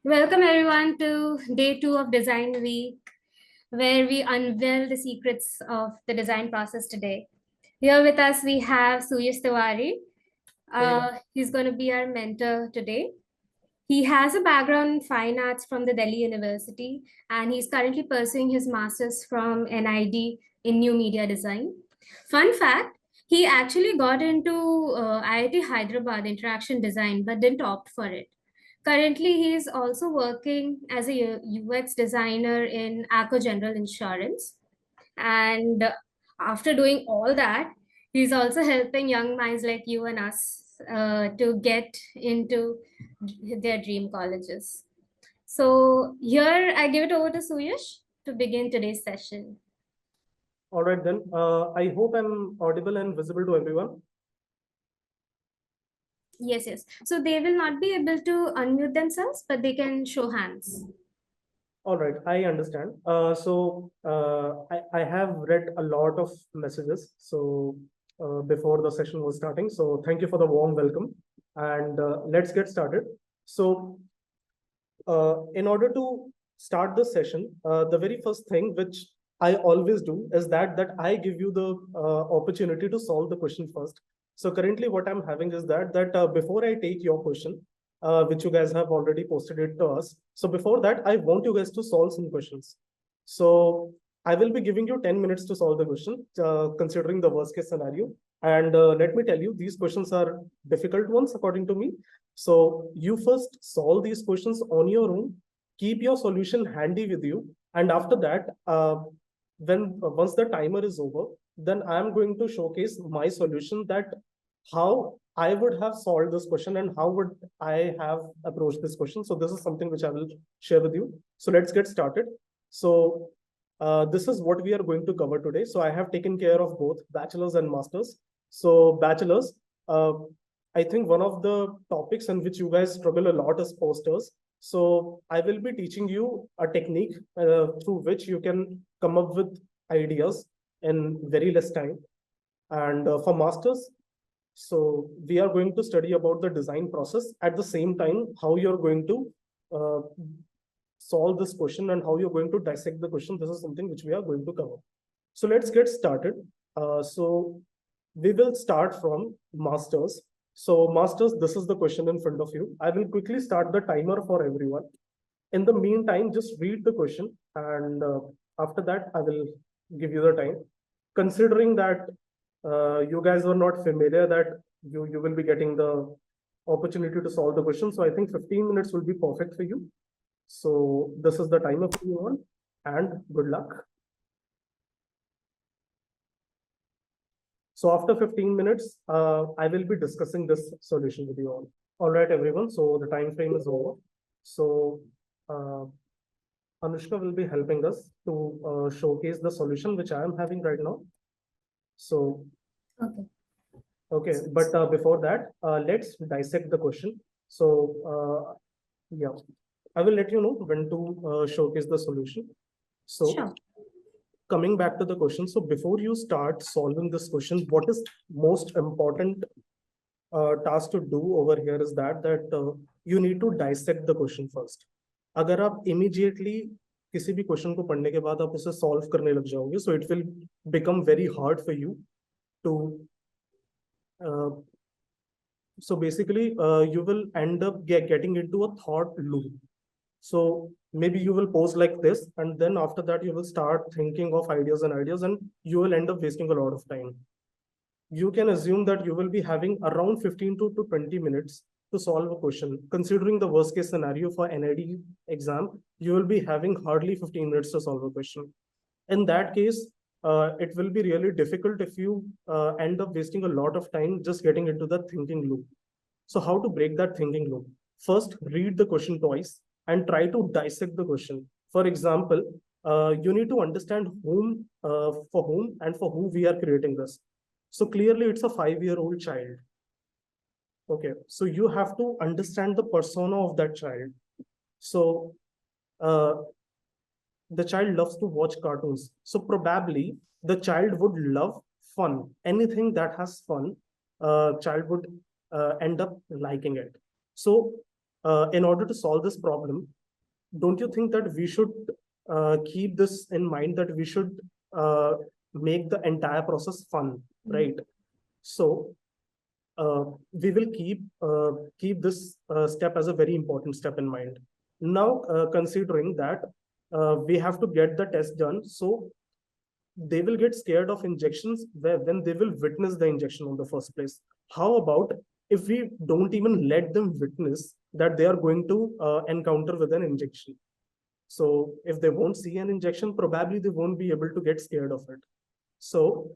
Welcome everyone to day 2 of Design Week, where we unveil the secrets of the design process today. Here with us, we have Suyash Tiwari. Hey, He's going to be our mentor today. He has a background in fine arts from the Delhi University, and he's currently pursuing his master's from NID in new media design. Fun fact, he actually got into IIT Hyderabad interaction design, but didn't opt for it. Currently, he is also working as a UX designer in ACO General Insurance. And after doing all that, he's also helping young minds like you and us to get into their dream colleges. So, here I give it over to Suyash to begin today's session. all right then. I hope I'm audible and visible to everyone. Yes, yes. So, they will not be able to unmute themselves, but they can show hands. All right, I understand. I have read a lot of messages. Before the session was starting, so thank you for the warm welcome. And let's get started. In order to start the session, the very first thing which I always do is that I give you the opportunity to solve the question first. So currently, what I'm having is that before I take your question, which you guys have already posted it to us. So before that, I want you guys to solve some questions. So I will be giving you 10 minutes to solve the question, considering the worst case scenario. And let me tell you, these questions are difficult ones according to me. So you first solve these questions on your own, keep your solution handy with you. And after that, once the timer is over, then I'm going to showcase my solution that how I would have solved this question and how would I have approached this question. So this is something which I will share with you. So let's get started. So this is what we are going to cover today. So I have taken care of both bachelor's and master's. So bachelor's, I think one of the topics in which you guys struggle a lot is posters. So I will be teaching you a technique through which you can come up with ideas in very less time. And for masters, so we are going to study about the design process at the same time, how you're going to uh, solve this question and how you're going to dissect the question. This is something which we are going to cover. So let's get started. So we will start from masters. So masters, this is the question in front of you. I will quickly start the timer for everyone. In the meantime, just read the question, and after that, I will give you the time. Considering that you guys are not familiar, that you will be getting the opportunity to solve the question. So I think 15 minutes will be perfect for you. So this is the timer for you all, and good luck. So after 15 minutes, I will be discussing this solution with you all. All right, everyone. So the time frame is over. So Anushka will be helping us to showcase the solution which I am having right now. So, Okay. okay, but before that, let's dissect the question. So, yeah, I will let you know when to showcase the solution. So, Sure. coming back to the question, so before you start solving this question, what is most important task to do over here is that you need to dissect the question first. अगर आप immediately किसी भी question को पढ़ने के बाद आप उसे सॉल्व करने लग जाओगे, so it will become very hard for you to so basically you will end up getting into a thought loop. So maybe you will pose like this, and then after that you will start thinking of ideas and you will end up wasting a lot of time. You can assume that you will be having around 15 to 20 minutes to solve a question. Considering the worst case scenario for NID exam, you will be having hardly 15 minutes to solve a question. In that case, it will be really difficult if you end up wasting a lot of time just getting into the thinking loop. So how to break that thinking loop? First, read the question twice and try to dissect the question. For example, you need to understand for whom and for who we are creating this. So clearly it's a 5-year-old child. Okay, so you have to understand the persona of that child. So uh, the child loves to watch cartoons. So probably the child would love fun. Anything that has fun, child would end up liking it. So in order to solve this problem, don't you think that we should keep this in mind, that we should make the entire process fun, right? So we will keep this step as a very important step in mind. Now, considering that we have to get the test done, so they will get scared of injections when they will witness the injection in the first place. How about if we don't even let them witness that they are going to encounter with an injection? So if they won't see an injection, probably they won't be able to get scared of it. So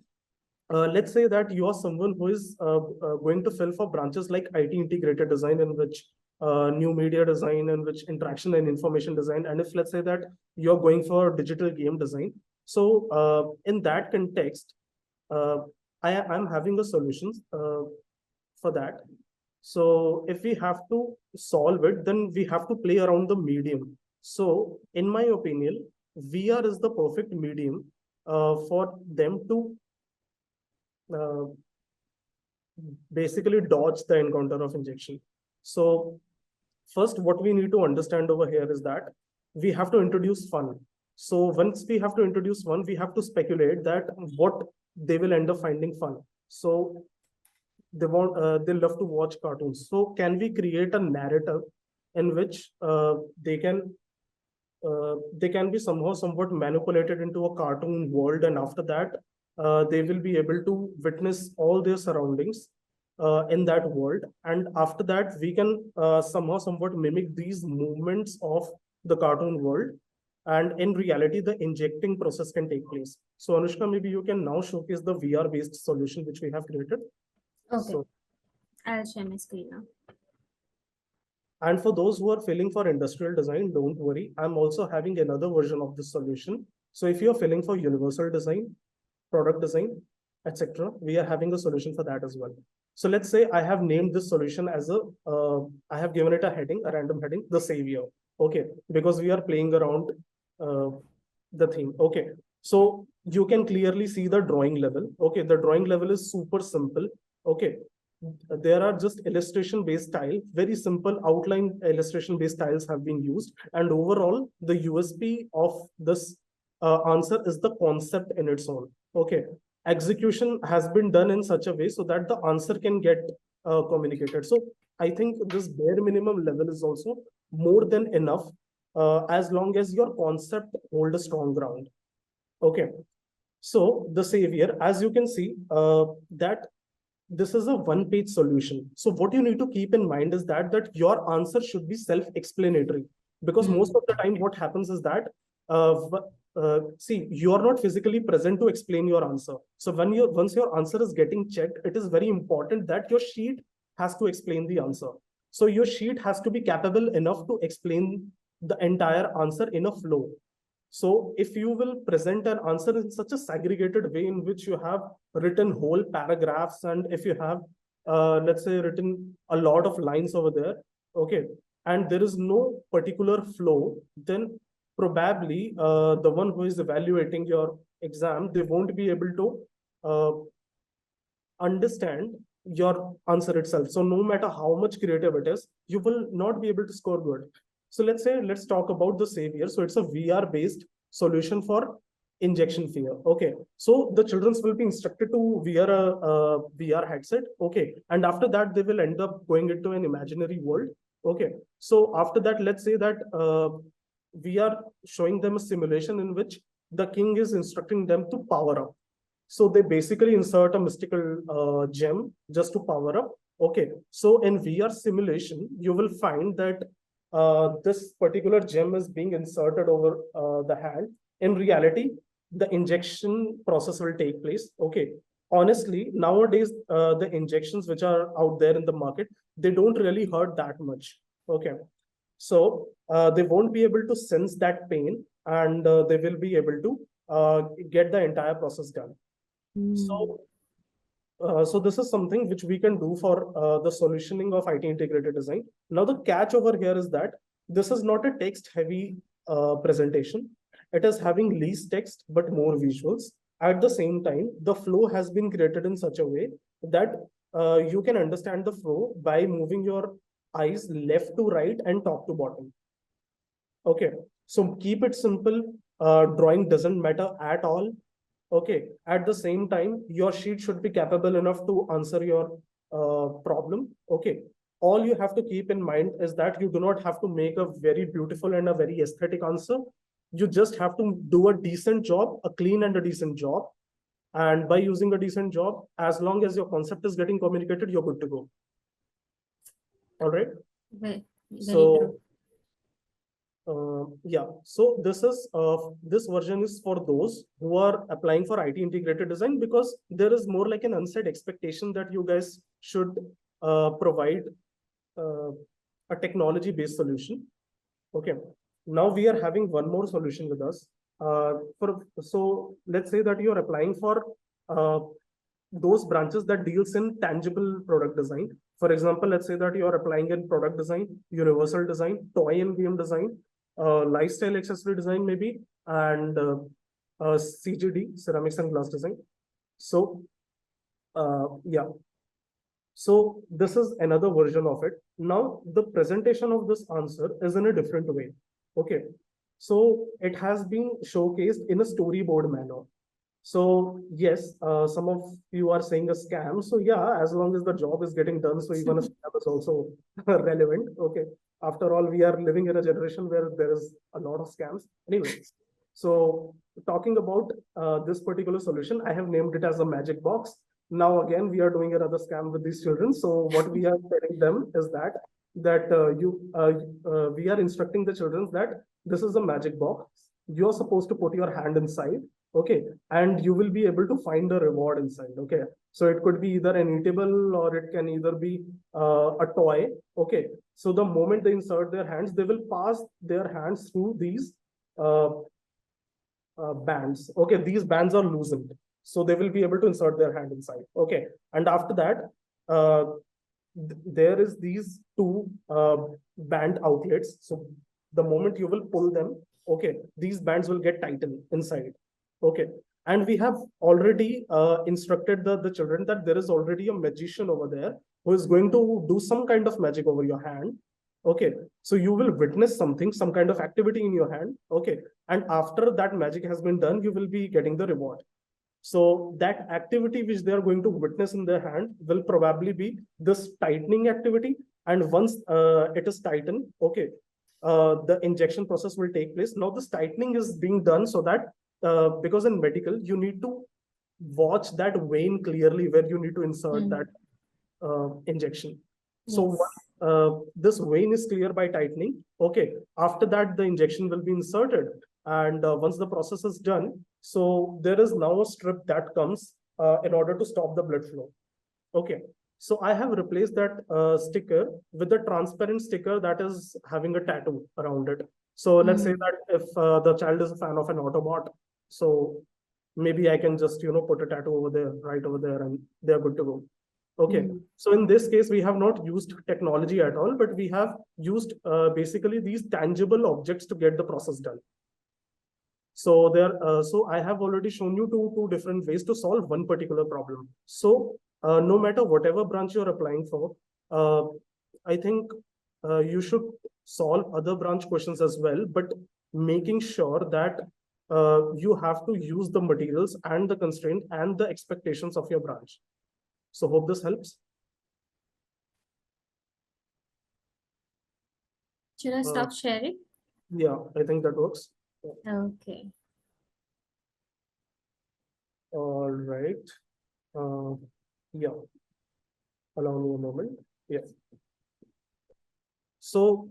let's say that you are someone who is going to fill for branches like IT integrated design, in which new media design, in which interaction and information design. And if let's say that you're going for digital game design, so in that context, I'm having a solution for that. So if we have to solve it, then we have to play around the medium. So in my opinion, VR is the perfect medium for them to basically dodge the encounter of injection. So first, what we need to understand over here is that we have to introduce fun. So once we have to introduce fun, we have to speculate that what they will end up finding fun. So they love to watch cartoons. So can we create a narrative in which they can be somewhat manipulated into a cartoon world, and after that they will be able to witness all their surroundings in that world, and after that we can somewhat mimic these movements of the cartoon world, and in reality the injecting process can take place. So Anushka, maybe you can now showcase the VR based solution which we have created. Okay, So, I'll share my screen now. and for those who are filling for industrial design, don't worry, I'm also having another version of this solution. So if you're filling for universal design, product design, etc., we are having a solution for that as well. So let's say I have named this solution as I have given it a heading, a random heading, the savior. Okay, because we are playing around the theme. Okay, so you can clearly see the drawing level. Okay, the drawing level is super simple. Okay, there are just illustration based style, very simple outline illustration based styles have been used. And overall, the USP of this answer is the concept in its own. Okay, execution has been done in such a way so that the answer can get communicated. So I think this bare minimum level is also more than enough as long as your concept hold a strong ground. Okay, so the savior, as you can see, that this is a one-page solution. So what you need to keep in mind is that your answer should be self-explanatory, because most of the time what happens is that see, you are not physically present to explain your answer. So once your answer is getting checked, it is very important that your sheet has to explain the answer. So your sheet has to be capable enough to explain the entire answer in a flow. So if you will present an answer in such a segregated way in which you have written whole paragraphs, and if you have, let's say, written a lot of lines over there, okay, and there is no particular flow, then probably the one who is evaluating your exam, they won't be able to understand your answer itself. So no matter how much creative it is, you will not be able to score good. So let's talk about the savior. So it's a VR based solution for injection fear. Okay, so the children will be instructed to wear a VR headset. Okay, and after that they will end up going into an imaginary world. Okay, so after that, let's say that we are showing them a simulation in which the king is instructing them to power up. So they basically insert a mystical gem just to power up. Okay, so in VR simulation, you will find that this particular gem is being inserted over the hand. In reality, the injection process will take place. Okay, honestly, nowadays, the injections which are out there in the market, they don't really hurt that much. Okay, so they won't be able to sense that pain, and they will be able to get the entire process done. So, so this is something which we can do for the solutioning of IT integrated design. Now, the catch over here is that this is not a text-heavy presentation. It is having least text but more visuals. At the same time, the flow has been created in such a way that you can understand the flow by moving your eyes left to right and top to bottom. Okay, so keep it simple. Drawing doesn't matter at all. Okay, at the same time, your sheet should be capable enough to answer your problem. Okay, all you have to keep in mind is that you do not have to make a very beautiful and a very aesthetic answer. You just have to do a decent job, a clean and a decent job. And by using a decent job, as long as your concept is getting communicated, you're good to go. All right. Very So true. yeah, so this version is for those who are applying for IT integrated design, because there is more like an unsaid expectation that you guys should provide a technology based solution. Okay, now we are having one more solution with us. So let's say that you're applying for those branches that deals in tangible product design. For example, let's say that you're applying in product design, universal design, toy and game design, lifestyle accessory design maybe, and CGD, ceramics and glass design. So yeah, so this is another version of it. Now the presentation of this answer is in a different way. Okay, so it has been showcased in a storyboard manner. So yes, some of you are saying a scam. So yeah, as long as the job is getting done, so even a scam is also relevant. Okay. After all, we are living in a generation where there is a lot of scams. Anyway, so talking about this particular solution, I have named it as a magic box. Now again, we are doing another scam with these children. So what we are telling them is that we are instructing the children that this is a magic box. You're supposed to put your hand inside. Okay, and you will be able to find the reward inside. Okay, so it could be either an eatable or it can either be a toy. Okay, so the moment they insert their hands, they will pass their hands through these uh, bands. Okay, these bands are loosened, so they will be able to insert their hand inside. Okay, and after that, there is these two band outlets. So the moment you will pull them, okay, these bands will get tightened inside. Okay, and we have already instructed the children that there is already a magician over there who is going to do some kind of magic over your hand. Okay, so you will witness something, some kind of activity in your hand. Okay, and after that magic has been done, you will be getting the reward. So that activity which they are going to witness in their hand will probably be this tightening activity. And once it is tightened, okay, the injection process will take place. Now this tightening is being done so that because in medical, you need to watch that vein clearly where you need to insert that injection. So this vein is clear by tightening. Okay, after that, the injection will be inserted. And once the process is done, so there is now a strip that comes in order to stop the blood flow. Okay, so I have replaced that sticker with a transparent sticker that is having a tattoo around it. So let's say that if the child is a fan of an Autobot, so maybe I can just, put a tattoo over there, right over there, and they're good to go. Okay, so in this case, we have not used technology at all, but we have used basically these tangible objects to get the process done. So so I have already shown you two different ways to solve one particular problem. So no matter whatever branch you're applying for, I think you should solve other branch questions as well, but making sure that you have to use the materials and the constraint and the expectations of your branch. So hope this helps. Should I stop sharing? Yeah, I think that works. Okay. All right. Yeah. Allow me a moment. Yes. So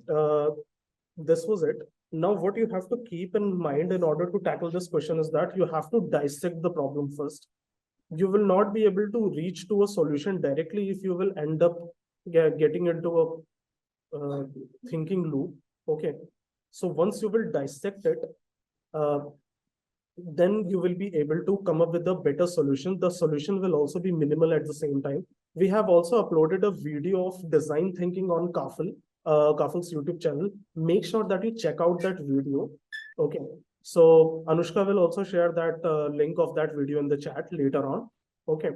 this was it. Now, what you have to keep in mind in order to tackle this question is that you have to dissect the problem first. You will not be able to reach to a solution directly if you will end up getting into a thinking loop. Okay. So once you will dissect it, then you will be able to come up with a better solution. The solution will also be minimal at the same time. We have also uploaded a video of design thinking on Kaphal, Kafal's YouTube channel. Make sure that you check out that video. Okay. So Anushka will also share that link of that video in the chat later on. Okay.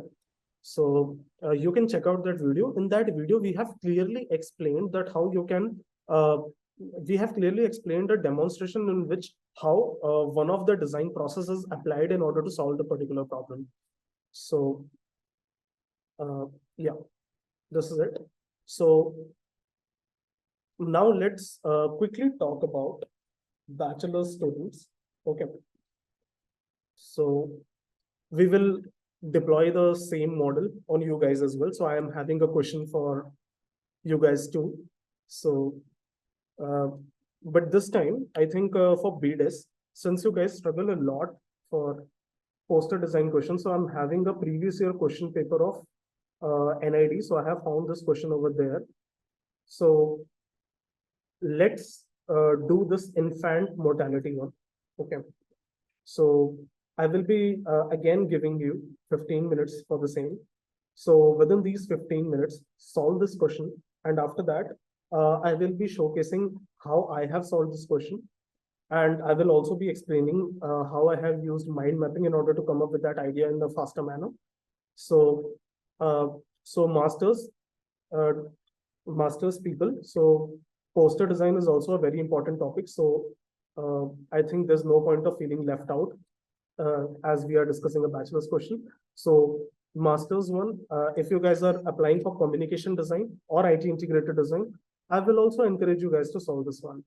So you can check out that video. In that video, we have clearly explained that how you can, we have clearly explained a demonstration in which how one of the design processes applied in order to solve the particular problem. So yeah, this is it. So now let's quickly talk about bachelor students. Okay. So we will deploy the same model on you guys as well. So I am having a question for you guys too. So, but this time, I think for B.Des, since you guys struggle a lot for poster design questions, so I'm having a previous year question paper of NID. So I have found this question over there. So let's do this infant mortality one. Okay. So I will be again giving you 15 minutes for the same. So within these 15 minutes, solve this question. And after that, I will be showcasing how I have solved this question. And I will also be explaining how I have used mind mapping in order to come up with that idea in a faster manner. So, so uh, masters people. So poster design is also a very important topic. So I think there's no point of feeling left out as we are discussing a bachelor's question. So master's one, if you guys are applying for communication design or IT integrated design, I will also encourage you guys to solve this one.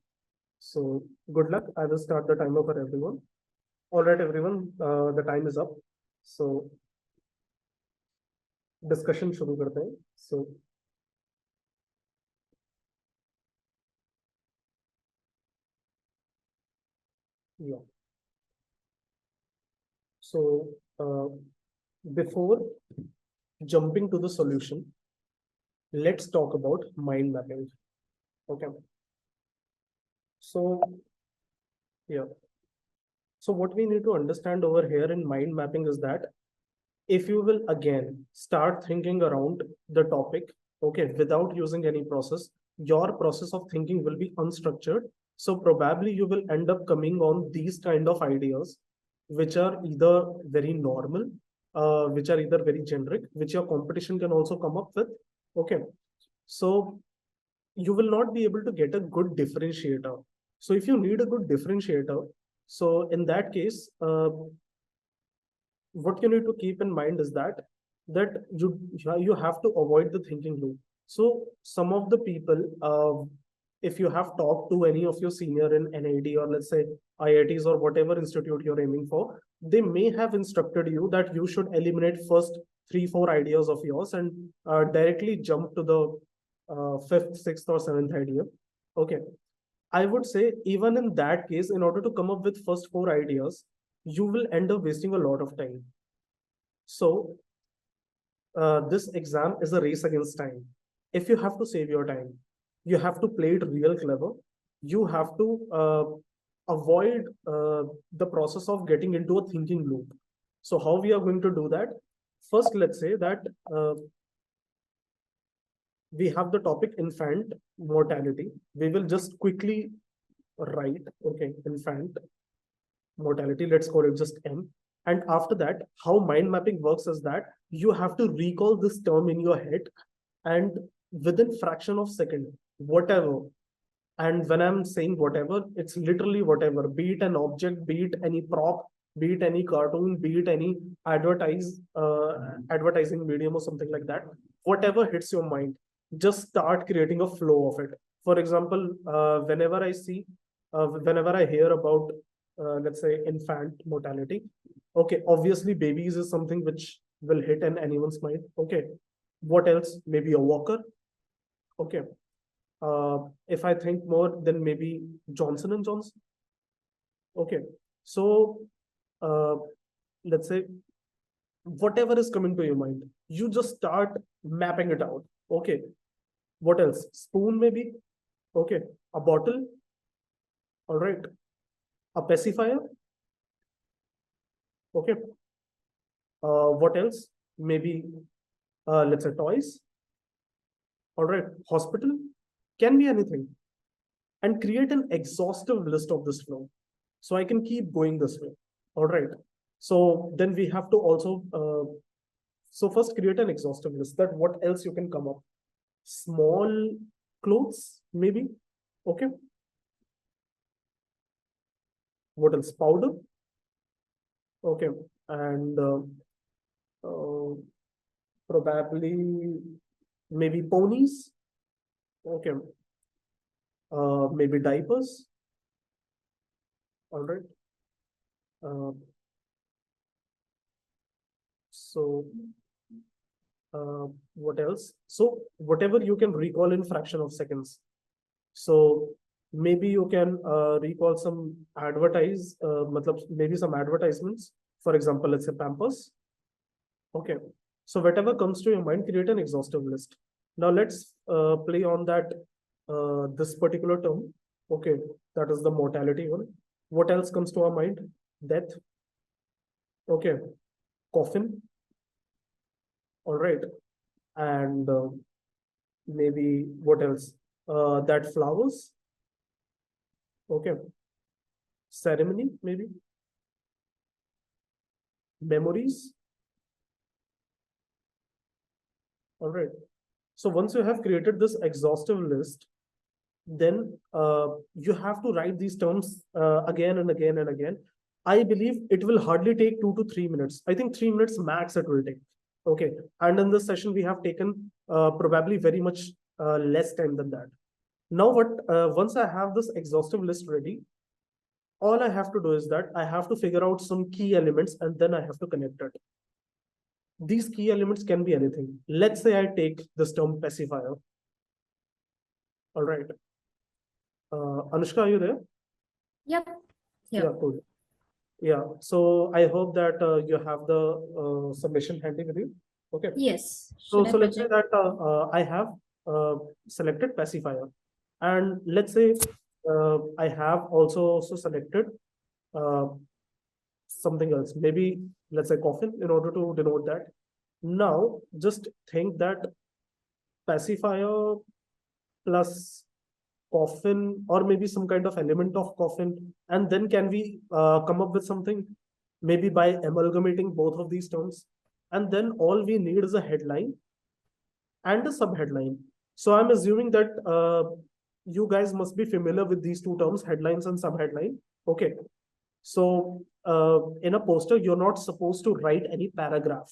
So good luck. I will start the timer for everyone. All right, everyone, the time is up. So discussion शुरू करते हैं. So yeah. So before jumping to the solution, let's talk about mind mapping. Okay. So yeah. So what we need to understand over here in mind mapping is that if you will again start thinking around the topic, okay, without using any process, your process of thinking will be unstructured. So probably you will end up coming on these kind of ideas, which are either very normal, which are either very generic, which your competition can also come up with. Okay. So you will not be able to get a good differentiator. So if you need a good differentiator, so in that case, what you need to keep in mind is that you have to avoid the thinking loop. So some of the people, if you have talked to any of your senior in NID or let's say IITs or whatever institute you're aiming for, they may have instructed you that you should eliminate first 3-4 ideas of yours and directly jump to the fifth, sixth, or seventh idea. Okay. I would say even in that case, in order to come up with first 4 ideas, you will end up wasting a lot of time. So this exam is a race against time. If you have to save your time, you have to play it real clever. You have to avoid the process of getting into a thinking loop. So how we are going to do that? First, let's say that we have the topic infant mortality. We will just quickly write, okay, infant mortality, let's call it just M. And after that, how mind mapping works is that you have to recall this term in your head and within fraction of second, whatever. And when I'm saying whatever, it's literally whatever, be it an object, be it any prop, be it any cartoon, be it any advertising medium or something like that, whatever hits your mind, just start creating a flow of it. For example, whenever I hear about, let's say, infant mortality, okay, obviously babies is something which will hit in anyone's mind. Okay, what else? Maybe a walker. Okay, if I think more, then maybe Johnson and Johnson. Okay, so let's say whatever is coming to your mind, you just start mapping it out. Okay, what else? Spoon maybe. Okay, a bottle. All right, a pacifier. Okay, what else? Maybe let's say toys. All right, hospital, can be anything. And create an exhaustive list of this flow. So I can keep going this way. All right. So then we have to also So first create an exhaustive list that what else you can come up. Small clothes, maybe. Okay. What else? Powder. Okay. And probably maybe ponies. Okay. Maybe diapers. All right. So what else? So whatever you can recall in fraction of seconds. So maybe you can recall some maybe some advertisements. For example, let's say Pampers. Okay. So whatever comes to your mind, create an exhaustive list. Now let's play on that this particular term. Okay, that is the mortality one. What else comes to our mind? Death. Okay, coffin. All right, and maybe what else? That flowers. Okay, ceremony maybe. Memories. All right. So once you have created this exhaustive list, then you have to write these terms again and again and again. I believe it will hardly take 2 to 3 minutes. I think 3 minutes max it will take. Okay. And in this session, we have taken probably very much less time than that. Now, once I have this exhaustive list ready, all I have to do is that I have to figure out some key elements and then I have to connect it. These key elements can be anything. Let's say I take this term pacifier. All right. Anushka, are you there? Yep. Yeah, cool. Yeah, so I hope that you have the submission handy with you. Okay. Yes. So let's say that I have selected pacifier, and let's say I have also selected uh, something else. Maybe let's say coffin in order to denote that. Now just think that pacifier plus coffin or maybe some kind of element of coffin, and then can we come up with something maybe by amalgamating both of these terms, and then all we need is a headline and a subheadline. So I'm assuming that you guys must be familiar with these two terms, headlines and subheadline. Okay, so in a poster you're not supposed to write any paragraph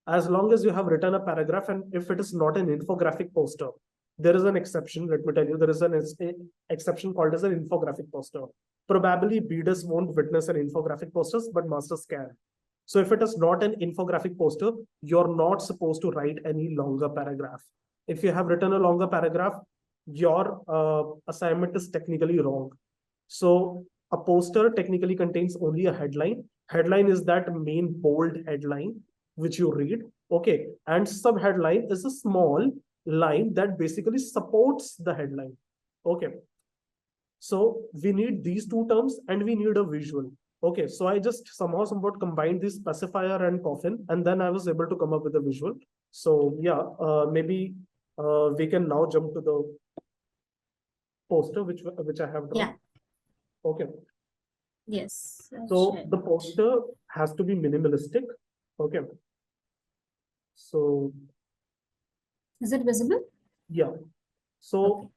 as long as you have written a paragraph, and if it is not an infographic poster. There is an exception, let me tell you, there is an exception called as an infographic poster. Probably B.Des won't witness an infographic posters, but masters can. So if it is not an infographic poster, you're not supposed to write any longer paragraph. If you have written a longer paragraph, your assignment is technically wrong. So a poster technically contains only a headline. Headline is that main bold headline which you read. Okay. And subheadline is a small line that basically supports the headline. Okay. So we need these two terms and we need a visual. Okay. So I just somehow somewhat combined this pacifier and coffin, and then I was able to come up with a visual. So yeah, maybe we can now jump to the poster which I have drawn. Yeah. Okay. Yes. So the poster has to be minimalistic. Okay. So is it visible? Yeah. So okay.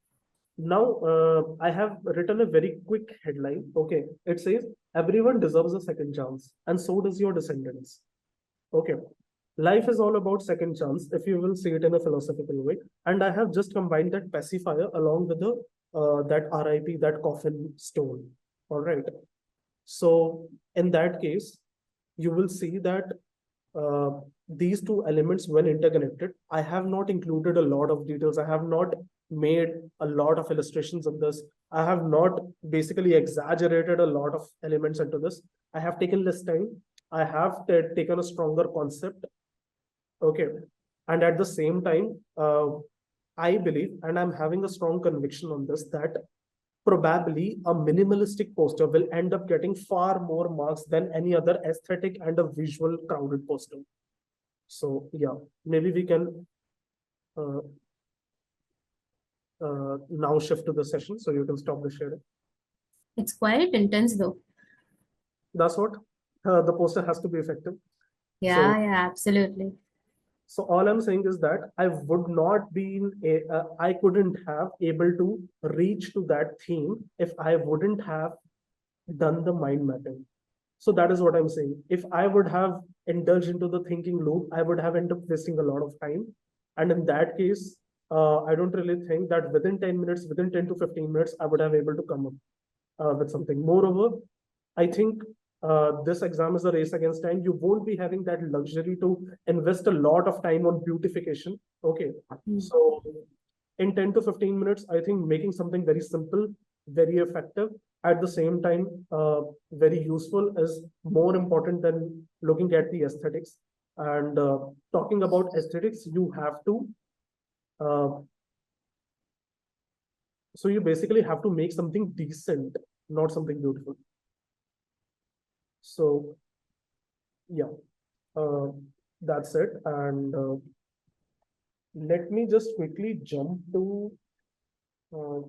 Now I have written a very quick headline. Okay. It says, everyone deserves a second chance, and so does your descendants. Okay. Life is all about second chance, if you will see it in a philosophical way. And I have just combined that pacifier along with the that RIP, that coffin stone. All right. So in that case, you will see that these two elements, when interconnected, I have not included a lot of details. I have not made a lot of illustrations of this. I have not basically exaggerated a lot of elements into this. I have taken less time. I have taken a stronger concept. Okay. And at the same time, I believe, and I'm having a strong conviction on this, that probably a minimalistic poster will end up getting far more marks than any other aesthetic and a visual crowded poster. So yeah, maybe we can now shift to the session, so you can stop the sharing. It's quite intense though. That's what the poster has to be effective. Yeah, so, yeah, absolutely. So all I'm saying is that I would not be I couldn't have able to reach to that theme if I wouldn't have done the mind mapping. So that is what I'm saying. If I would have indulged into the thinking loop, I would have ended up wasting a lot of time. And in that case, I don't really think that within 10 minutes, within 10 to 15 minutes, I would have able to come up with something. Moreover, I think this exam is a race against time. You won't be having that luxury to invest a lot of time on beautification. Okay. So in 10 to 15 minutes, I think making something very simple, very effective, at the same time, very useful is more important than looking at the aesthetics. And talking about aesthetics, you have to, uh, so you basically have to make something decent, not something beautiful. So yeah, uh, that's it. And let me just quickly jump to uh,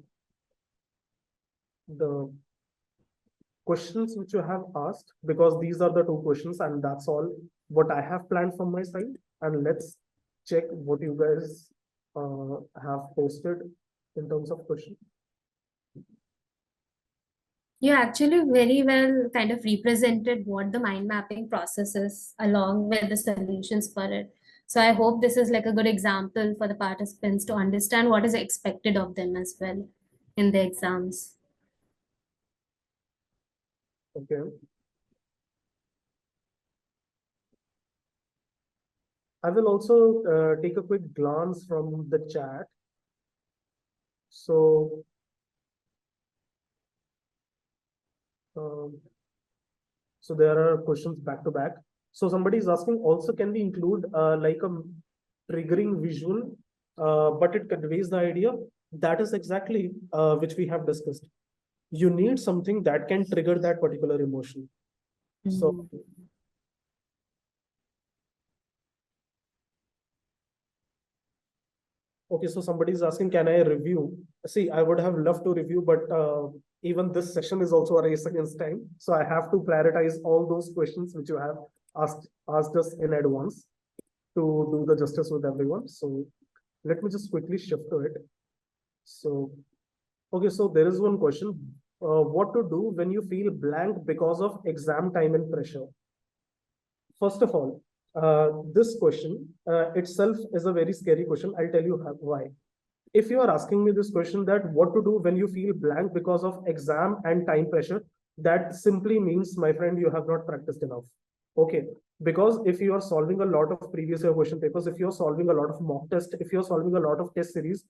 the questions which you have asked, because these are the two questions and that's all what I have planned from my side. And let's check what you guys have posted in terms of question. You actually very well kind of represented what the mind mapping process is along with the solutions for it. So I hope this is like a good example for the participants to understand what is expected of them as well in the exams. Okay. I will also take a quick glance from the chat. So um, so there are questions back to back. So somebody is asking also, can we include like a triggering visual, but it conveys the idea? That is exactly which we have discussed. You need something that can trigger that particular emotion. So okay, so somebody is asking, can I review? See, I would have loved to review, but even this session is also a race against time. So I have to prioritize all those questions which you have asked us in advance to do the justice with everyone. So let me just quickly shift to it. So, okay, so there is one question. What to do when you feel blank because of exam time and pressure? First of all, this question itself is a very scary question. I'll tell you why. If you are asking me this question, that what to do when you feel blank because of exam and time pressure, that simply means, my friend, you have not practiced enough. Okay. Because if you are solving a lot of previous year question papers, if you're solving a lot of mock test, if you're solving a lot of test series,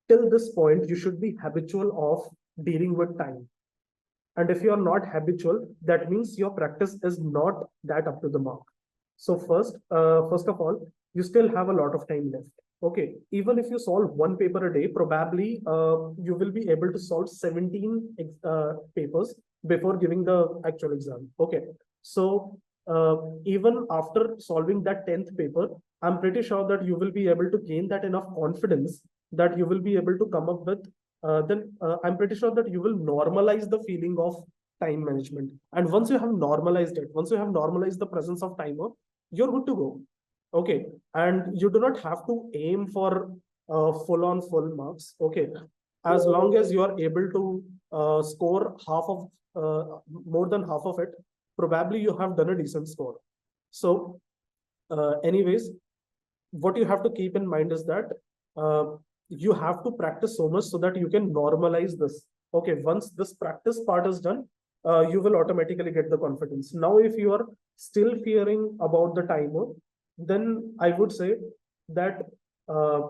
till this point, you should be habitual of dealing with time. And if you are not habitual, that means your practice is not that up to the mark. So first of all, you still have a lot of time left. Okay, even if you solve one paper a day, probably you will be able to solve 17 papers before giving the actual exam. Okay, so even after solving that 10th paper, I'm pretty sure that you will be able to gain that enough confidence that you will be able to come up with then I'm pretty sure that you will normalize the feeling of time management. And once you have normalized it, once you have normalized the presence of timer, you're good to go. Okay. And you do not have to aim for full on full marks. Okay. As long as you are able to score more than half of it, probably you have done a decent score. So, anyways, what you have to keep in mind is that you have to practice so much so that you can normalize this. Okay, once this practice part is done, you will automatically get the confidence. Now, if you are still fearing about the timer, then I would say that uh,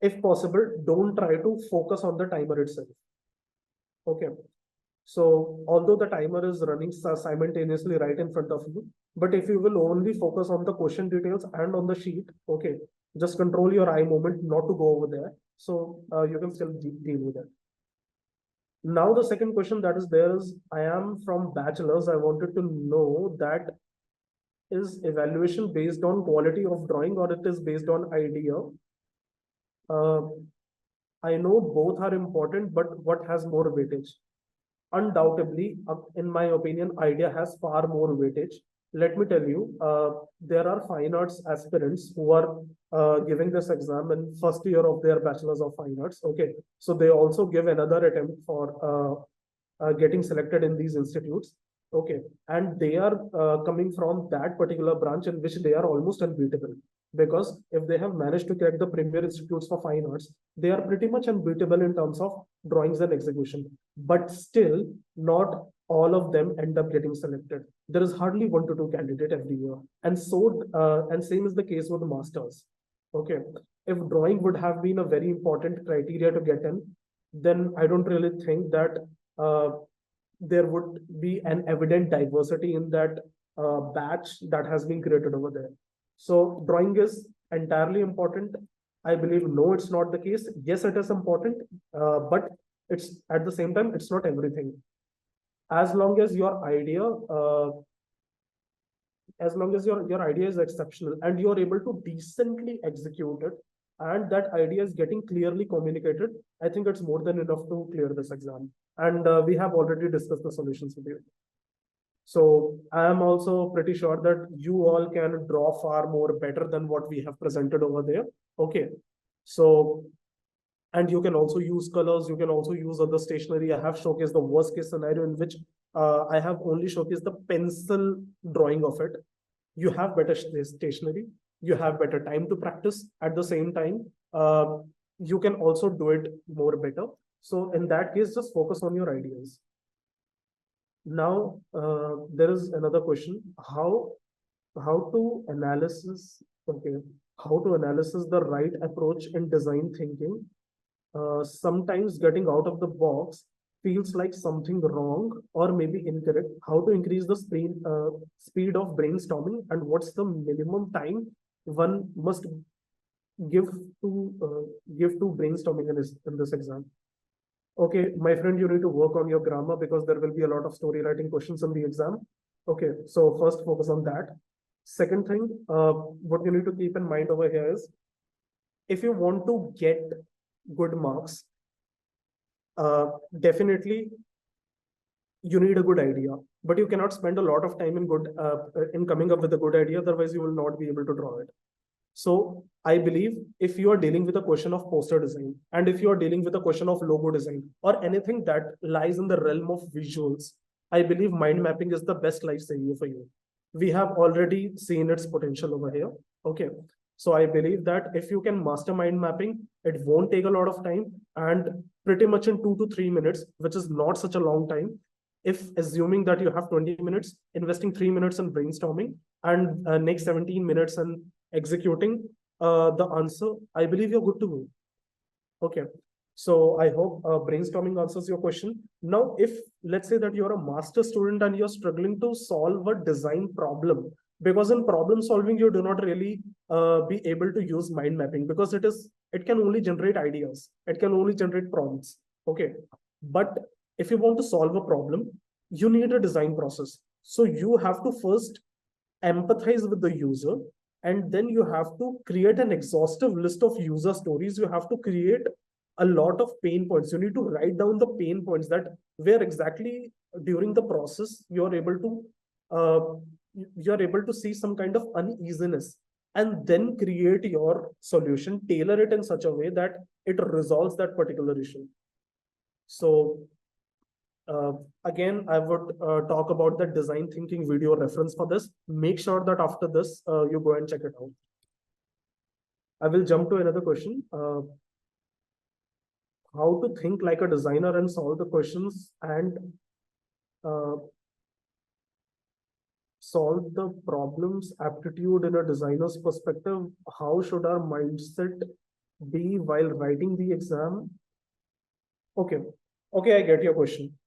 if possible, don't try to focus on the timer itself. Okay. So although the timer is running simultaneously right in front of you, but if you will only focus on the question details and on the sheet, okay, just control your eye movement not to go over there. So you can still deal with it. Now the second question that is there is, I am from bachelor's. I wanted to know that is evaluation based on quality of drawing or it is based on idea? Uh, I know both are important, but what has more weightage? Undoubtedly, in my opinion, idea has far more weightage. let me tell you, there are fine arts aspirants who are giving this exam in first year of their bachelor's of fine arts. Okay, so they also give another attempt for getting selected in these institutes. Okay, and they are coming from that particular branch in which they are almost unbeatable, because if they have managed to crack the premier institutes for fine arts, they are pretty much unbeatable in terms of drawings and execution. But still, not all of them end up getting selected. There is hardly 1 to 2 candidate every year, and same is the case with the masters. Okay, if drawing would have been a very important criteria to get in, then I don't really think that uh, there would be an evident diversity in that batch that has been created over there. So drawing is entirely important. I believe no, it's not the case. Yes, it is important, but it's at the same time, it's not everything. As long as your idea, as long as your idea is exceptional and you're able to decently execute it, and that idea is getting clearly communicated, I think it's more than enough to clear this exam. And we have already discussed the solutions with you. So I am also pretty sure that you all can draw far more better than what we have presented over there. Okay. So, and you can also use colors, you can also use other stationery. I have showcased the worst case scenario in which I have only showcased the pencil drawing of it. You have better stationery, you have better time to practice. At the same time, you can also do it more better. So in that case, just focus on your ideas. Now, there is another question: how to analysis? Okay, how to analysis the right approach in design thinking? Sometimes getting out of the box feels like something wrong or maybe incorrect. How to increase the speed of brainstorming, and what's the minimum time one must give to brainstorming in this exam? Okay, my friend, you need to work on your grammar because there will be a lot of story writing questions in the exam. Okay, so first focus on that. Second thing, what you need to keep in mind over here is, if you want to get good marks, definitely you need a good idea, but you cannot spend a lot of time in coming up with a good idea, otherwise you will not be able to draw it. So I believe if you are dealing with a question of poster design, and if you are dealing with a question of logo design, or anything that lies in the realm of visuals, I believe mind mapping is the best life scenario for you. We have already seen its potential over here. Okay. So I believe that if you can master mind mapping, it won't take a lot of time, and pretty much in 2 to 3 minutes, which is not such a long time. If assuming that you have 20 minutes, investing 3 minutes in brainstorming, and next 17 minutes in executing the answer, I believe you're good to go. Okay. So I hope brainstorming answers your question. Now, if let's say that you're a master student and you're struggling to solve a design problem, because in problem solving, you do not really be able to use mind mapping, because it can only generate ideas. It can only generate prompts. Okay. But if you want to solve a problem, you need a design process. So you have to first empathize with the user, and then you have to create an exhaustive list of user stories. You have to create a lot of pain points. You need to write down the pain points, that where exactly during the process you're able to see some kind of uneasiness, and then create your solution, tailor it in such a way that it resolves that particular issue. So again, I would talk about the design thinking video reference for this. Make sure that after this, you go and check it out. I will jump to another question. How to think like a designer and solve the questions, and solve the problems aptitude in a designer's perspective. How should our mindset be while writing the exam? Okay. Okay, I get your question.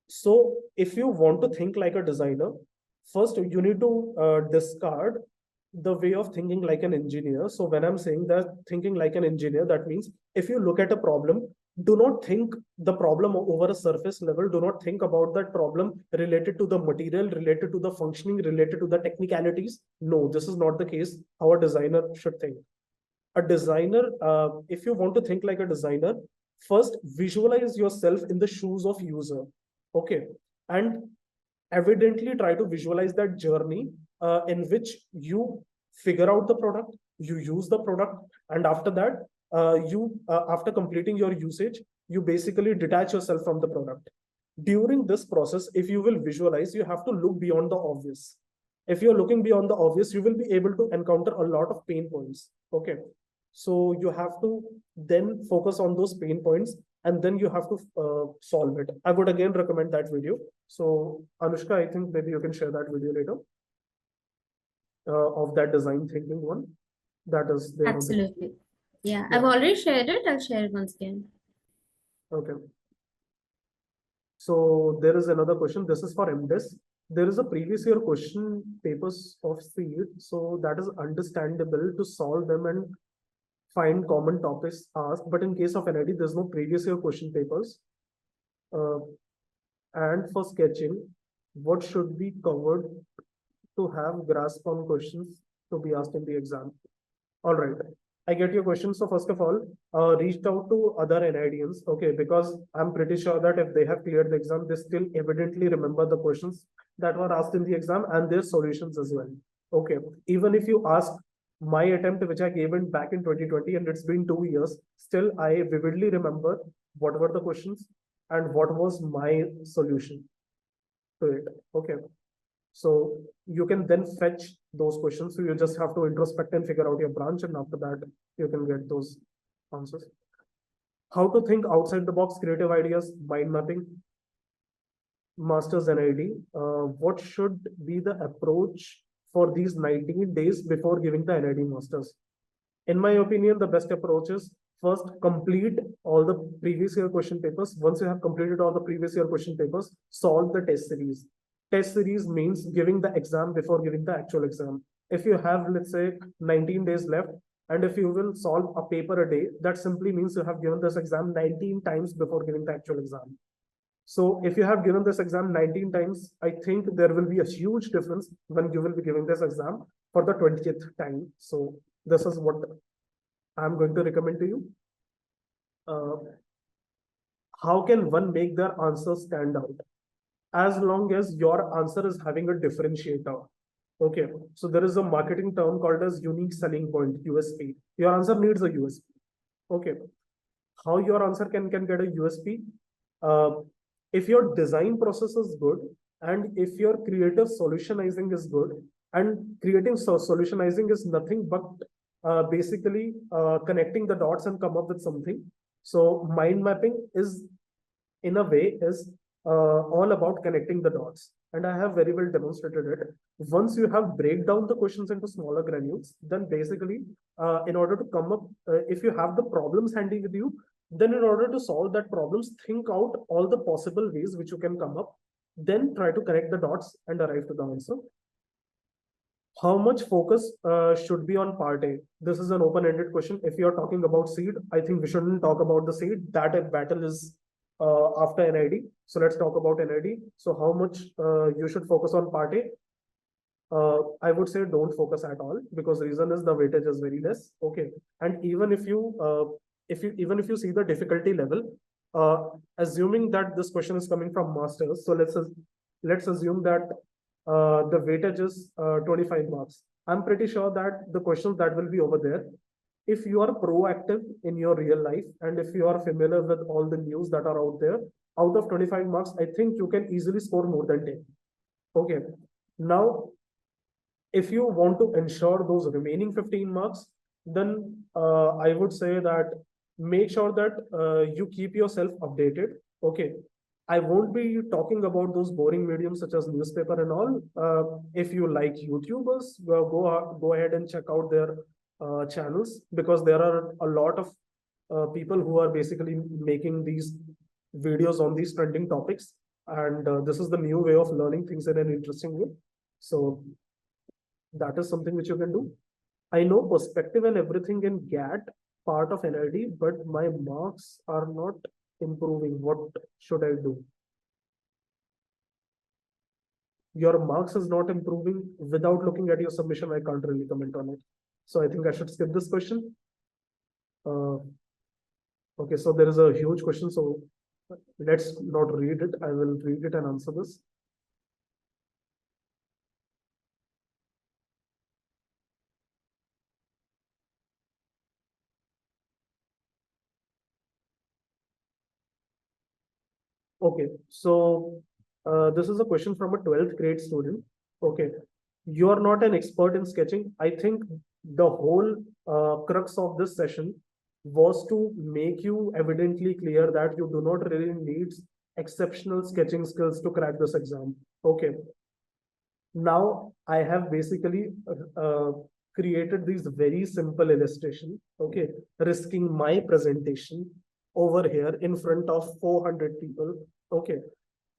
So if you want to think like a designer, first you need to discard the way of thinking like an engineer. So when I'm saying that thinking like an engineer, that means if you look at a problem, do not think the problem over a surface level. Do not think about that problem related to the material, related to the functioning, related to the technicalities. No, this is not the case how a designer should think. A designer, if you want to think like a designer, first visualize yourself in the shoes of user. Okay. And evidently try to visualize that journey in which you figure out the product, you use the product, and after that, after completing your usage, you basically detach yourself from the product. During this process, if you will visualize, you have to look beyond the obvious. If you're looking beyond the obvious, you will be able to encounter a lot of pain points. Okay. So you have to then focus on those pain points, and then you have to solve it. I would again recommend that video. So Anushka, I think maybe you can share that video later of that design thinking one. That is there. Absolutely. Yeah, I've already shared it. I'll share it once again. Okay. So there is another question. This is for M.Des. There is a previous year question papers of seed, so that is understandable to solve them and find common topics asked. But in case of NID, there's no previous year question papers. And for sketching, what should be covered to have grasp on questions to be asked in the exam? All right. I get your question. So first of all, reached out to other NIDians, okay, because I'm pretty sure that if they have cleared the exam, they still evidently remember the questions that were asked in the exam and their solutions as well. Okay, even if you ask my attempt, which I gave in back in 2020, and it's been 2 years, still I vividly remember what were the questions and what was my solution to it. Okay. So you can then fetch those questions. So you just have to introspect and figure out your branch, and after that, you can get those answers. How to think outside the box, creative ideas, mind mapping, masters NID. What should be the approach for these 19 days before giving the NID masters? In my opinion, the best approach is first complete all the previous year question papers. Once you have completed all the previous year question papers, solve the test series. Test series means giving the exam before giving the actual exam. If you have, let's say, 19 days left, and if you will solve a paper a day, that simply means you have given this exam 19 times before giving the actual exam. So if you have given this exam 19 times, I think there will be a huge difference when you will be giving this exam for the 20th time. So this is what I'm going to recommend to you. How can one make their answer stand out? As long as your answer is having a differentiator. Okay, so there is a marketing term called as unique selling point, USP. Your answer needs a USP. Okay, how your answer can get a USP? If your design process is good, and if your creative solutionizing is good, and creating solutionizing is nothing but basically connecting the dots and come up with something. So mind mapping is, in a way, is all about connecting the dots. And I have very well demonstrated it. Once you have break down the questions into smaller granules, then basically, in order to come up, if you have the problems handy with you, then in order to solve that problems, think out all the possible ways which you can come up, then try to connect the dots and arrive to the answer. How much focus should be on part A? This is an open-ended question. If you're talking about seed, I think we shouldn't talk about the seed. That battle is after NID. So let's talk about NID. So how much you should focus on part A? I would say don't focus at all, because the reason is the weightage is very less. Okay, and even if you see the difficulty level, assuming that this question is coming from masters, so let's assume that the weightage is 25 marks. I'm pretty sure that the questions that will be over there, if you are proactive in your real life and if you are familiar with all the news that are out there, out of 25 marks, I think you can easily score more than 10. Okay, now if you want to ensure those remaining 15 marks, then I would say that make sure that you keep yourself updated. Okay, I won't be talking about those boring mediums such as newspaper and all. If you like YouTubers, go ahead and check out their channels, because there are a lot of people who are basically making these videos on these trending topics. And this is the new way of learning things in an interesting way. So that is something which you can do. I know perspective and everything in GAT part of NID, but my marks are not improving. What should I do? Your marks is not improving. Without looking at your submission, I can't really comment on it. So I think I should skip this question. Okay, so there is a huge question. So let's not read it. I will read it and answer this. Okay, so this is a question from a 12th grade student. Okay, you are not an expert in sketching. I think the whole crux of this session was to make you evidently clear that you do not really need exceptional sketching skills to crack this exam. Okay, now I have basically created these very simple illustration, okay, risking my presentation over here in front of 400 people, okay,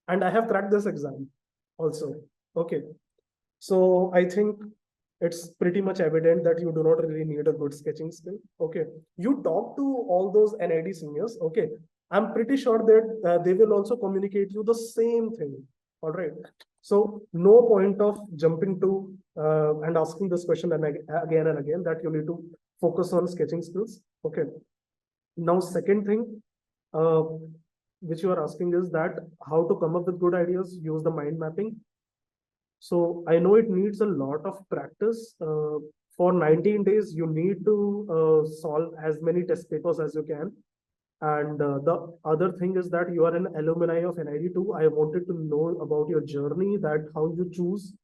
and I have cracked this exam also, okay. So I think it's pretty much evident that you do not really need a good sketching skill, okay. You talk to all those NID seniors, okay, I'm pretty sure that they will also communicate you the same thing, all right. So no point of jumping to and asking this question again and again, that you need to focus on sketching skills. Okay. Now, second thing, uh, which you are asking is that how to come up with good ideas, use the mind mapping. So I know it needs a lot of practice. For 19 days, you need to solve as many test papers as you can. And the other thing is that you are an alumni of NID too. I wanted to know about your journey, that how you choose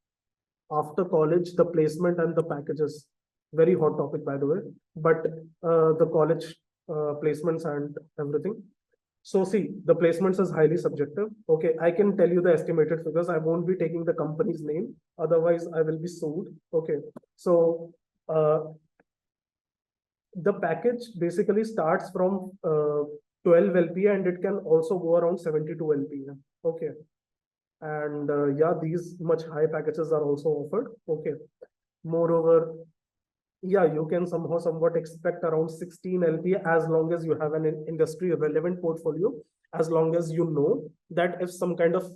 after college, the placement and the packages. Very hot topic, by the way, but the college placements and everything. So see, the placements is highly subjective. Okay, I can tell you the estimated figures. I won't be taking the company's name. Otherwise, I will be sued. Okay, so the package basically starts from 12 LPA and it can also go around 72 LPA. Okay. And yeah, these much high packages are also offered. Okay. Moreover, yeah, you can somewhat expect around 16 LPA as long as you have an industry relevant portfolio, as long as you know that if some kind of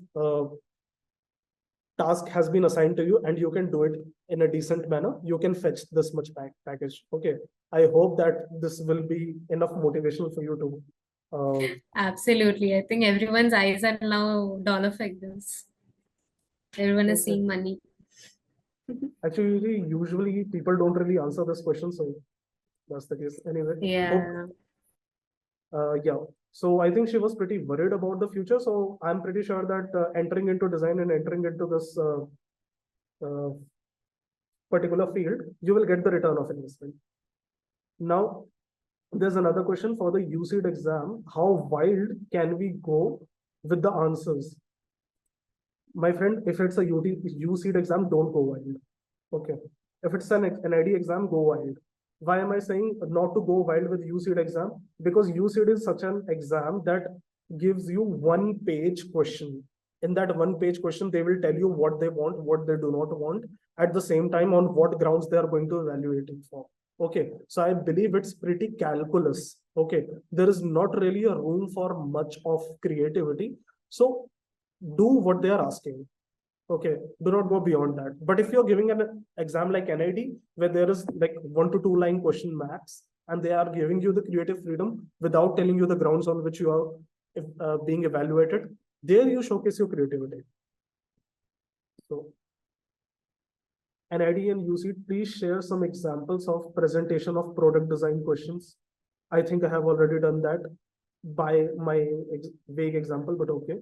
task has been assigned to you and you can do it in a decent manner, you can fetch this much package. Okay. I hope that this will be enough motivation for you to. Absolutely. I think everyone's eyes are now dollar figures. Everyone is Okay. seeing money. Actually, usually people don't really answer this question, so that's the case. Anyway, Yeah. yeah. So I think she was pretty worried about the future. So I'm pretty sure that entering into design and entering into this uh, particular field, you will get the return of investment. Now, there's another question for the UCED exam. How wild can we go with the answers? My friend, if it's a UCED exam, don't go wild. Okay. If it's an NID exam, go wild. Why am I saying not to go wild with UCED exam? Because UCED is such an exam that gives you one page question. In that one page question, they will tell you what they want, what they do not want, at the same time on what grounds they are going to evaluate it for. Okay, so I believe it's pretty calculus. Okay, there is not really a room for much of creativity. So do what they are asking. Okay, do not go beyond that. But if you're giving an exam like NID, where there is like 1 to 2 line question max, and they are giving you the creative freedom without telling you the grounds on which you are being evaluated, there you showcase your creativity. So, NID and UC, please share some examples of presentation of product design questions. I think I have already done that by my vague example, but okay.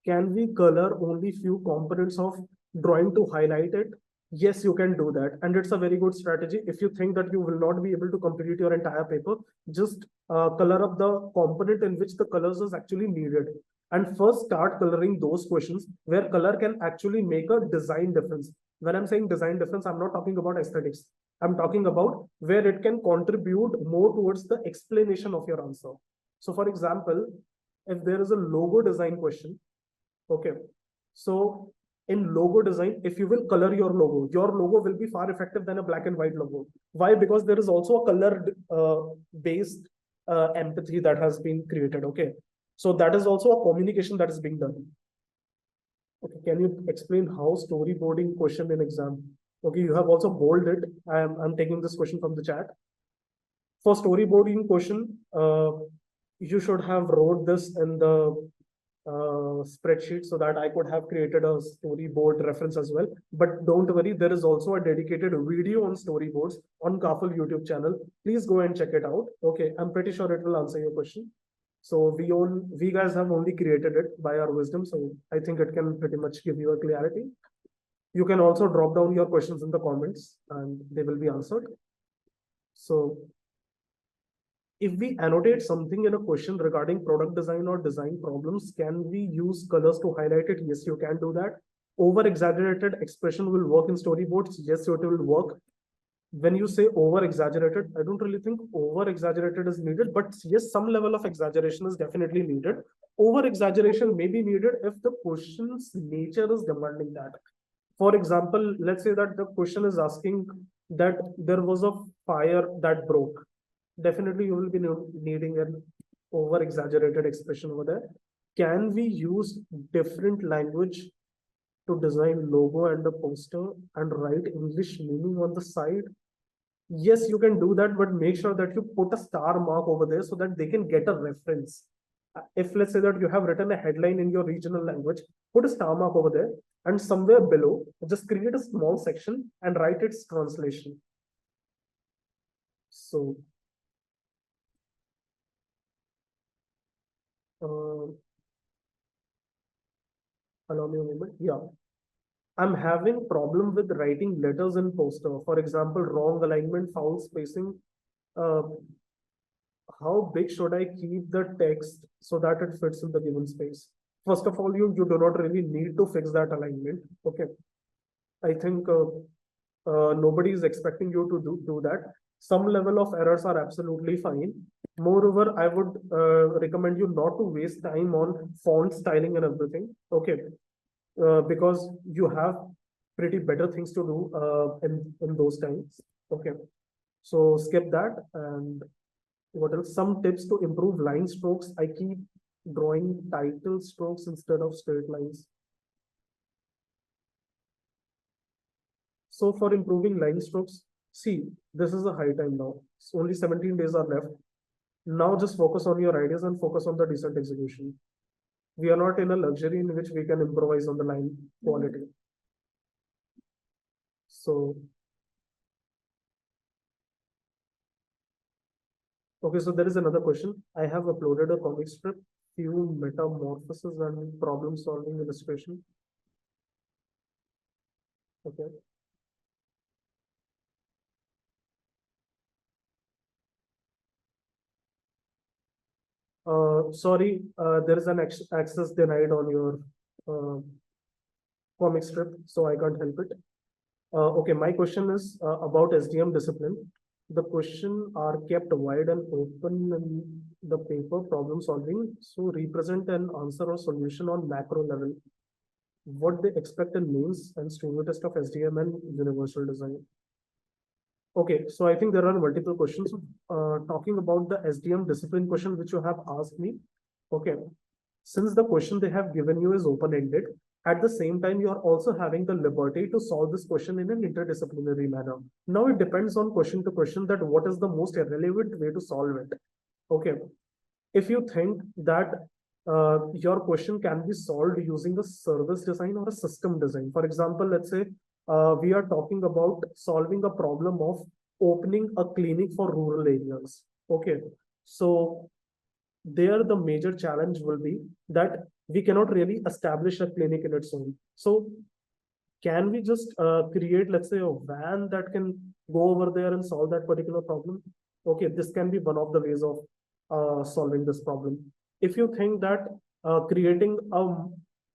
Can we color only few components of drawing to highlight it? Yes, you can do that. And it's a very good strategy. If you think that you will not be able to complete your entire paper, just color up the component in which the colors is actually needed. And first start coloring those questions where color can actually make a design difference. When I'm saying design difference, I'm not talking about aesthetics. I'm talking about where it can contribute more towards the explanation of your answer. So for example, if there is a logo design question, okay. So in logo design, if you will color your logo will be far effective than a black and white logo. Why? Because there is also a colored based empathy that has been created. Okay. So that is also a communication that is being done. Okay. Can you explain how storyboarding question in exam? Okay. You have also bolded. I'm taking this question from the chat. For storyboarding question, you should have wrote this in the spreadsheet so that I could have created a storyboard reference as well. But don't worry, there is also a dedicated video on storyboards on Kaphal YouTube channel. Please go and check it out. Okay, I'm pretty sure it will answer your question. So we guys have only created it by our wisdom. So I think it can pretty much give you a clarity. You can also drop down your questions in the comments and they will be answered. So if we annotate something in a question regarding product design or design problems, can we use colors to highlight it? Yes, you can do that. Over exaggerated expression will work in storyboards. Yes, it will work. When you say over exaggerated, I don't really think over exaggerated is needed, but yes, some level of exaggeration is definitely needed. Over exaggeration may be needed if the question's nature is demanding that. For example, let's say that the question is asking that there was a fire that broke. Definitely, you will be needing an over exaggerated expression over there. Can we use different language to design logo and a poster and write English meaning on the side? Yes, you can do that, but make sure that you put a star mark over there so that they can get a reference. If let's say that you have written a headline in your regional language, put a star mark over there and somewhere below, just create a small section and write its translation. So, allow me a moment. Yeah. I'm having problem with writing letters in poster. For example, wrong alignment, foul spacing. Uh, how big should I keep the text so that it fits in the given space? First of all, you do not really need to fix that alignment. Okay. I think nobody is expecting you to do that. Some level of errors are absolutely fine. Moreover, I would recommend you not to waste time on font styling and everything. Okay. Because you have pretty better things to do in those times. Okay. So skip that. And what else? Some tips to improve line strokes. I keep drawing title strokes instead of straight lines. So for improving line strokes, see, this is a high time now. So only 17 days are left. Now just focus on your ideas and focus on the decent execution. We are not in a luxury in which we can improvise on the line quality. So, okay, so there is another question. I have uploaded a comic strip, few metamorphoses and problem solving illustration. Okay. Sorry, there is an access denied on your comic strip, so I can't help it. Okay, my question is about SDM discipline. The question are kept wide and open in the paper problem solving. So represent an answer or solution on macro level. What they expect in means and studio test of SDM and universal design. Okay, so I think there are multiple questions. Talking about the SDM discipline question which you have asked me. Okay, since the question they have given you is open-ended, at the same time, you are also having the liberty to solve this question in an interdisciplinary manner. Now it depends on question to question that what is the most relevant way to solve it. Okay, if you think that your question can be solved using a service design or a system design. For example, let's say we are talking about solving a problem of opening a clinic for rural areas. Okay, so there the major challenge will be that we cannot really establish a clinic in its own. So can we just create, let's say, a van that can go over there and solve that particular problem? Okay, this can be one of the ways of solving this problem. If you think that creating a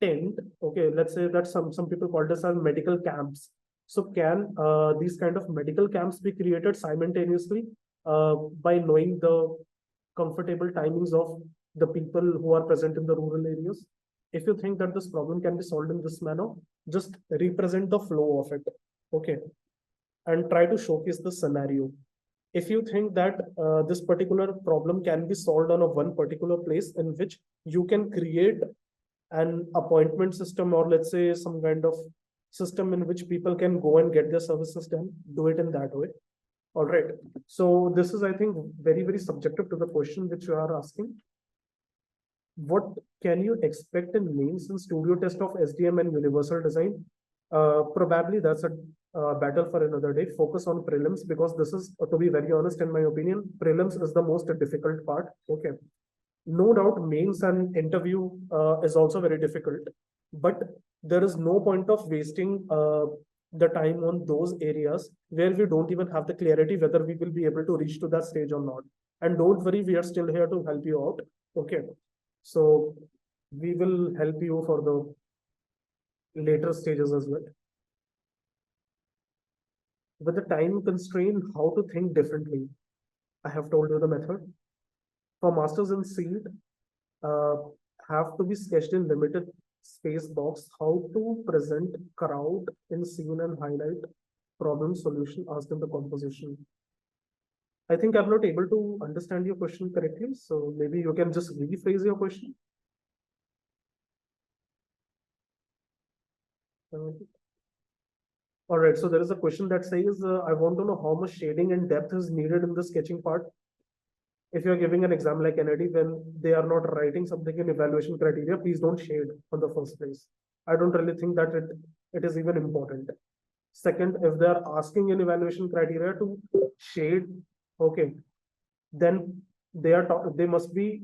tent, okay, let's say that some people call this as medical camps. So can these kind of medical camps be created simultaneously by knowing the comfortable timings of the people who are present in the rural areas? If you think that this problem can be solved in this manner, just represent the flow of it, okay, and try to showcase the scenario. If you think that this particular problem can be solved on a one particular place in which you can create an appointment system, or let's say some kind of system in which people can go and get their services done, do it in that way. All right. So this is, I think, very, very subjective to the question which you are asking. What can you expect in mains and studio test of SDM and universal design? Probably that's a battle for another day. Focus on prelims, because this is, to be very honest, in my opinion, prelims is the most difficult part. Okay. No doubt, mails and interview is also very difficult, but there is no point of wasting the time on those areas where we don't even have the clarity whether we will be able to reach to that stage or not. And don't worry, we are still here to help you out. Okay, so we will help you for the later stages as well. With the time constraint, how to think differently. I have told you the method. For masters in seed, uh, have to be sketched in limited space box. How to present crowd in scene and highlight problem solution asked in the composition. I think I'm not able to understand your question correctly, so maybe you can just rephrase your question. All right, so there is a question that says, I want to know how much shading and depth is needed in the sketching part. If you're giving an exam like NID, when they are not writing something in evaluation criteria, please don't shade on the first place. I don't really think that it is even important. Second, if they are asking in evaluation criteria to shade, okay, then they must be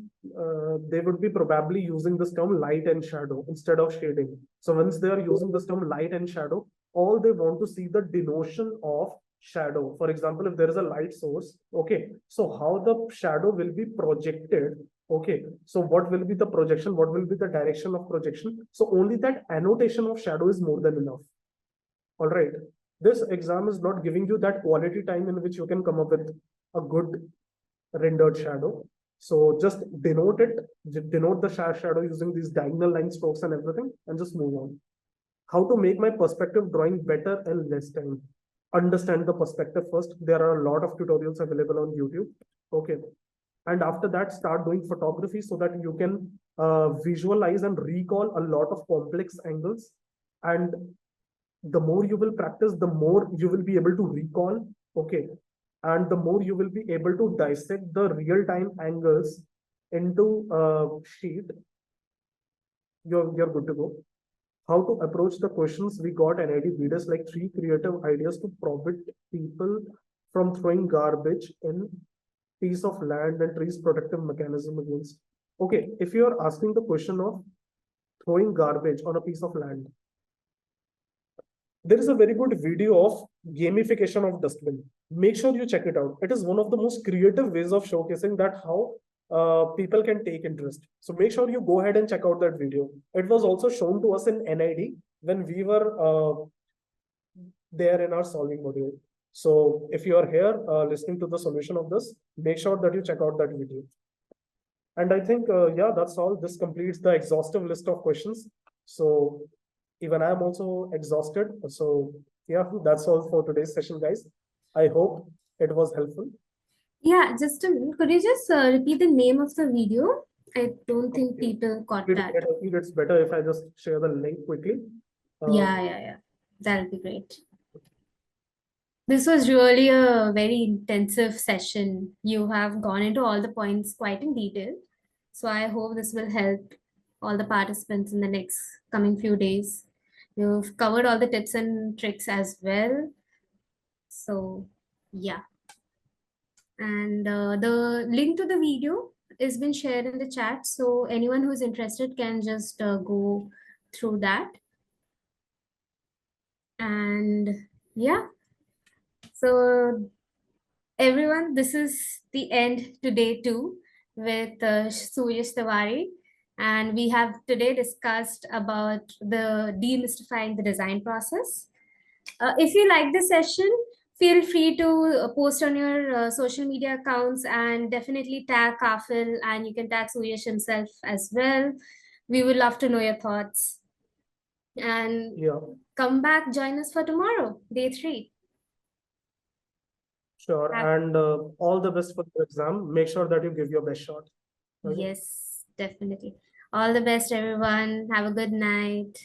they would be probably using this term light and shadow instead of shading. So once they are using this term light and shadow, all they want to see the denotion of shadow. For example, if there is a light source, okay, so how the shadow will be projected. Okay, so what will be the projection? What will be the direction of projection? So only that annotation of shadow is more than enough. All right. This exam is not giving you that quality time in which you can come up with a good rendered shadow. So just denote it, denote the shadow using these diagonal line strokes and everything, and just move on. How to make my perspective drawing better in less time. Understand the perspective first. There are a lot of tutorials available on YouTube. Okay. And after that, start doing photography so that you can visualize and recall a lot of complex angles. And the more you will practice, the more you will be able to recall. Okay. And the more you will be able to dissect the real-time angles into a sheet, you're good to go. How to approach the questions we got NID B.Des, like 3 creative ideas to prevent people from throwing garbage in piece of land and trees protective mechanism against. Okay, if you are asking the question of throwing garbage on a piece of land, there is a very good video of gamification of dustbin. Make sure you check it out. It is one of the most creative ways of showcasing that how people can take interest. So make sure you go ahead and check out that video. It was also shown to us in NID when we were there in our solving module. So if you are here listening to the solution of this, make sure that you check out that video. And I think, yeah, that's all. This completes the exhaustive list of questions. So even I'm also exhausted. So yeah, that's all for today's session, guys. I hope it was helpful. Yeah, just a minute. Could you just repeat the name of the video? I don't think people got that. I think it's better if I just share the link quickly. Yeah. That'll be great. This was really a very intensive session. You have gone into all the points quite in detail. So I hope this will help all the participants in the next coming few days. You've covered all the tips and tricks as well. So yeah. And the link to the video has been shared in the chat. So anyone who's interested can just go through that. And yeah. So everyone, this is the end to day 2 with Suyash Tiwari. And we have today discussed about the demystifying the design process. If you like this session, feel free to post on your social media accounts and definitely tag Kaphal, and you can tag Suyash himself as well. We would love to know your thoughts. And yeah, come back, join us for tomorrow, day 3. Sure. And all the best for the exam. Make sure that you give your best shot. Okay? Yes, definitely. All the best, everyone. Have a good night.